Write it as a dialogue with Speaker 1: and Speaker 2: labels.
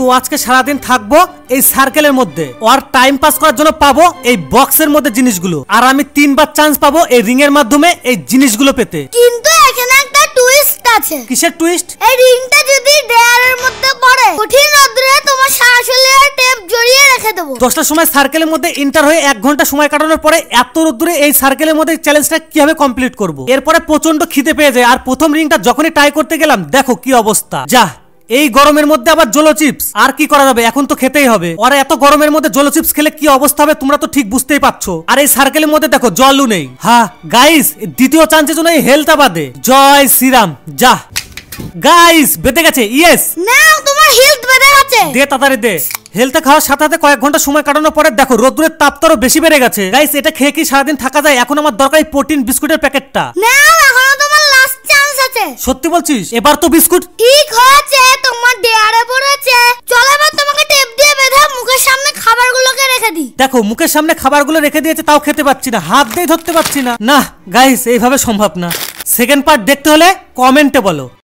Speaker 1: তো আজকে সারাদিন থাকবো এই সার্কেলের মধ্যে, আর টাইম পাস করার জন্য পাবো এই বক্সের মধ্যে জিনিসগুলো, আর আমি 3বার চান্স পাবো এই রিং এর মাধ্যমে এই জিনিসগুলো পেতে।
Speaker 2: কিন্তু এখানে একটা টুইস্ট আছে।
Speaker 1: কিসের টুইস্ট?
Speaker 2: এই রিংটা যদি ডেয়ারের মধ্যে পড়ে, কঠিন রোদ্রে তোমার শাশুড়ি টেপ জড়িয়ে রেখে দেবো।
Speaker 1: 10টার সময় সার্কেলের মধ্যে এন্টার হয়ে 1 ঘন্টা সময় কাটানোর পরে এত রোদ্দুরে এই সার্কেলের মধ্যে চ্যালেঞ্জটা কিভাবে কমপ্লিট করব? এরপরে প্রচন্ড খিদে পেয়ে যায়, আর প্রথম রিংটা যখনই ট্রাই করতে গেলাম দেখো কি অবস্থা। যা, এই গরমের মধ্যে আবার জলো চিপস, আর কি করা যাবে, এখন তো খেতেই হবে। আর এত গরমের মধ্যে জলো চিপস খেলে কি অবস্থা হবে তোমরা তো ঠিক বুঝতেই পারছো। আর এই সার্কেলের মধ্যে দেখো জলও নেই। হ্যাঁ গাইস, দ্বিতীয় চান্সের জন্য এই হেলথটা বাদে। জয় শ্রীরাম। যা গাইস, বেঁধে গেছে। ইয়েস,
Speaker 2: নাও তোমার হেলথ বেড়ে গেছে।
Speaker 1: দে তাড়াতাড়ি দে। হেলথে খাওয়ার সাথে সাথে কয়েক ঘন্টা সময় কাটানোর পরে দেখো রোদ্দুরের তাপ তো বেশি বেড়ে গেছে। গাইস, এটা খেয়ে কি সারাদিন থাকা যায়? এখন আমার দরকার এই প্রোটিন বিস্কুটের প্যাকেটটা।
Speaker 2: নাও, এখনো তোমার লাস্ট চান্স আছে।
Speaker 1: সত্যি বলছিস? এবার তো বিস্কুট
Speaker 2: ঠিক হয়েছে, তোমার ডেয়ারে পড়েছে। চলো এবার তোমাকে টেপ দিয়ে বেঁধে মুখের সামনে খাবারগুলোকে রেখে দিই।
Speaker 1: দেখো মুখের সামনে খাবারগুলো রেখে দিয়েছে, তাও খেতে পাচ্ছি না, হাত দিয়ে ধরতে পারছি না। না গাইস, এইভাবে সম্ভব না। সেকেন্ড পার্ট দেখতে হলে কমেন্টে বলো।